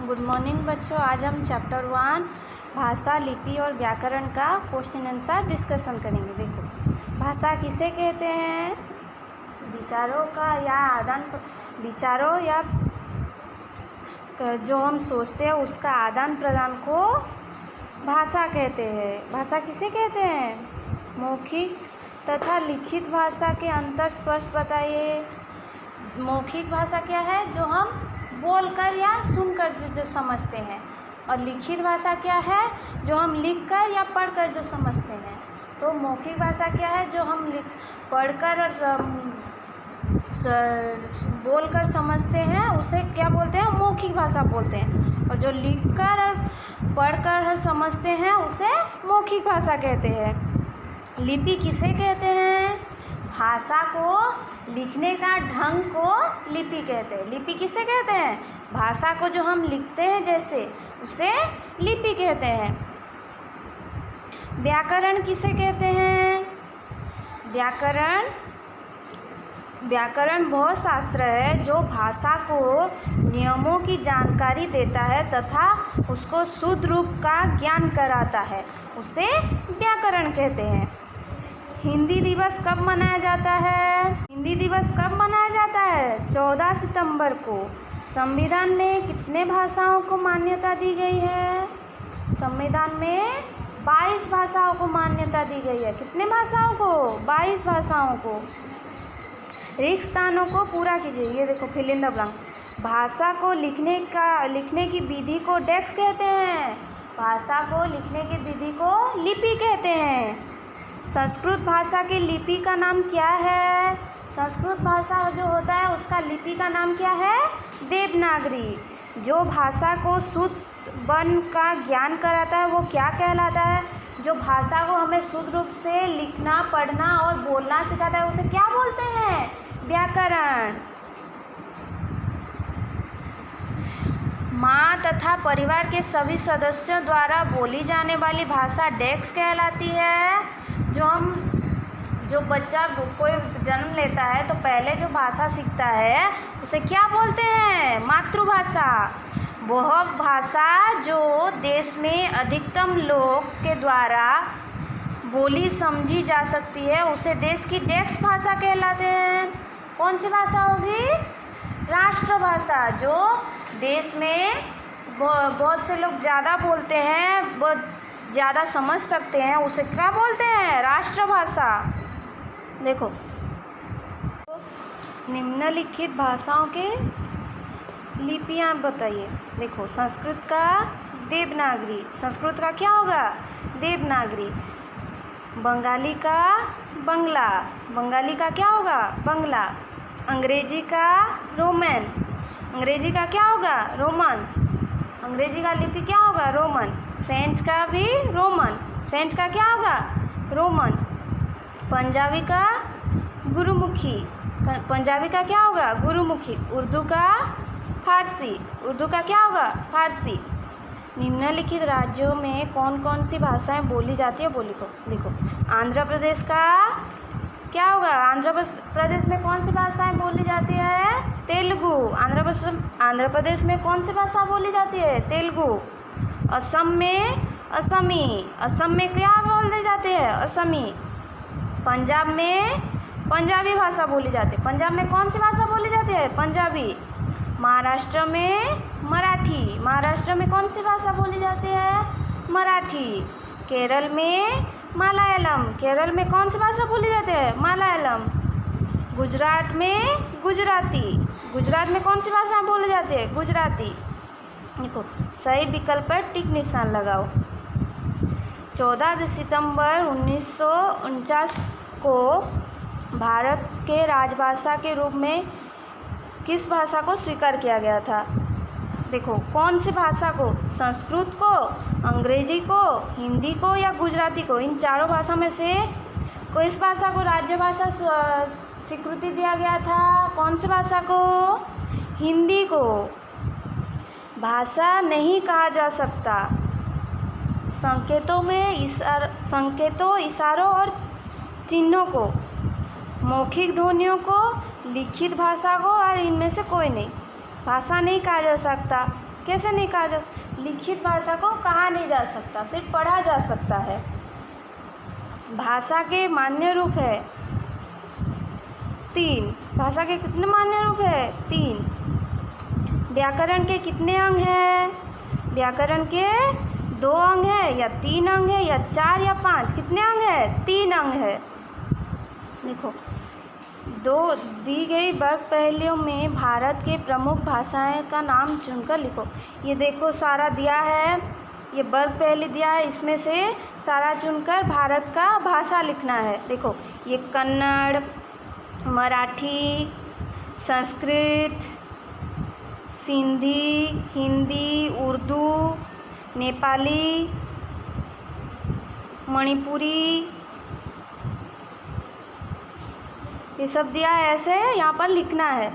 Good morning बच्चों। आज हम चैप्टर 1 भाषा, लिपि और व्याकरण का क्वेश्चन आंसर डिस्कशन करेंगे। देखो, भाषा किसे कहते हैं? विचारों या जो हम सोचते हैं उसका आदान प्रदान को भाषा कहते हैं। भाषा किसे कहते हैं? मौखिक तथा लिखित भाषा के अंतर स्पष्ट बताइए। मौखिक भाषा क्या है? जो हम बोलकर या सुनकर जो समझते हैं। और लिखित भाषा क्या है? जो हम लिखकर या पढ़कर जो समझते हैं। तो मौखिक भाषा क्या है? जो हम पढ़कर और बोलकर समझते हैं उसे क्या बोलते हैं? मौखिक भाषा बोलते हैं। और जो लिखकर और पढ़कर और समझते हैं उसे मौखिक भाषा कहते हैं। लिपि किसे कहते हैं? भाषा को लिखने का ढंग को लिपि कहते हैं। लिपि किसे कहते हैं? भाषा को जो हम लिखते हैं जैसे उसे लिपि कहते हैं। व्याकरण किसे कहते हैं? व्याकरण वह शास्त्र है जो भाषा को नियमों की जानकारी देता है तथा उसको शुद्ध रूप का ज्ञान कराता है, उसे व्याकरण कहते हैं। हिंदी दिवस कब मनाया जाता है? हिंदी दिवस कब मनाया जाता है? 14 सितंबर को। संविधान में कितने भाषाओं को मान्यता दी गई है? संविधान में 22 भाषाओं को मान्यता दी गई है। कितने भाषाओं को? 22 भाषाओं को। रिक्त स्थानों को पूरा कीजिए। ये देखो, फिल इन द ब्लैंक्स। भाषा को लिखने की विधि को डेस्क कहते हैं। भाषा को लिखने की विधि को लिपि कहते हैं। संस्कृत भाषा की लिपि का नाम क्या है? संस्कृत भाषा जो होता है उसका लिपि का नाम क्या है? देवनागरी। जो भाषा को शुद्ध वर्ण का ज्ञान कराता है वो क्या कहलाता है? जो भाषा को हमें शुद्ध रूप से लिखना, पढ़ना और बोलना सिखाता है उसे क्या बोलते हैं? व्याकरण। माँ तथा परिवार के सभी सदस्यों द्वारा बोली जाने वाली भाषा डेस्क कहलाती है। जो बच्चा कोई जन्म लेता है तो पहले जो भाषा सीखता है उसे क्या बोलते हैं? मातृभाषा। वह भाषा जो देश में अधिकतम लोग के द्वारा बोली समझी जा सकती है उसे देश की डेस्क भाषा कहलाते हैं। कौन सी भाषा होगी? राष्ट्रभाषा। जो देश में बहुत से लोग ज़्यादा बोलते हैं, बहुत ज़्यादा समझ सकते हैं, उसे क्या बोलते हैं? राष्ट्रभाषा। देखो, निम्नलिखित भाषाओं के लिपियाँ बताइए। देखो, संस्कृत का देवनागरी। संस्कृत का क्या होगा? देवनागरी। बंगाली का बंगला। बंगाली का क्या होगा? बंगला। अंग्रेजी का रोमन। अंग्रेजी का क्या होगा? रोमन। अंग्रेजी का लिपि क्या होगा? रोमन। फ्रेंच का भी रोमन। फ्रेंच का क्या होगा? रोमन। पंजाबी का गुरुमुखी। पंजाबी का क्या होगा? गुरुमुखी। उर्दू का फारसी। उर्दू का क्या होगा? फारसी। निम्नलिखित राज्यों में कौन कौन सी भाषाएं बोली जाती है? देखो, आंध्र प्रदेश का क्या होगा? आंध्र प्रदेश में कौन सी भाषाएं बोली जाती है? तेलुगु। आंध्र प्रदेश में कौन सी भाषा बोली जाती है? तेलुगु। असम में असमी। असम में क्या बोले जाते हैं? असमी। पंजाब में पंजाबी भाषा बोली जाती है। पंजाब में कौन सी भाषा बोली जाती है? पंजाबी। महाराष्ट्र में मराठी। महाराष्ट्र में कौन सी भाषा बोली जाती है? मराठी। केरल में मलयालम। केरल में कौन सी भाषा बोली जाती है? मलयालम। गुजरात में गुजराती। गुजरात में कौन सी भाषा बोली जाती है? गुजराती। देखो, सही विकल्प पर टिक निशान लगाओ। 14 सितंबर 1949 को भारत के राजभाषा के रूप में किस भाषा को स्वीकार किया गया था? देखो, कौन सी भाषा को? संस्कृत को, अंग्रेजी को, हिंदी को या गुजराती को? इन चारों भाषा में से किस भाषा को राजभाषा स्वीकृति दिया गया था? कौन सी भाषा को? हिंदी को। भाषा नहीं कहा जा सकता। संकेतों, इशारों और चिन्हों को, मौखिक ध्वनियों को, लिखित भाषा को और इनमें से कोई नहीं। भाषा नहीं कहा जा सकता। कैसे नहीं कहा जा, लिखित भाषा को कहा नहीं जा सकता, सिर्फ पढ़ा जा सकता है। भाषा के मान्य रूप है 3। भाषा के कितने मान्य रूप है? 3। व्याकरण के कितने अंग हैं? व्याकरण के 2 अंग है या 3 अंग है या 4 या 5? कितने अंग है? 3 अंग है। देखो, 2 दी गई वर्ग पहेलियों में भारत के प्रमुख भाषाएं का नाम चुनकर लिखो। ये देखो सारा दिया है, ये वर्ग पहेली दिया है, इसमें से सारा चुनकर भारत का भाषा लिखना है। देखो, ये कन्नड़, मराठी, संस्कृत, सिंधी, हिंदी, उर्दू, नेपाली, मणिपुरी, ये सब दिया है, ऐसे यहाँ पर लिखना है।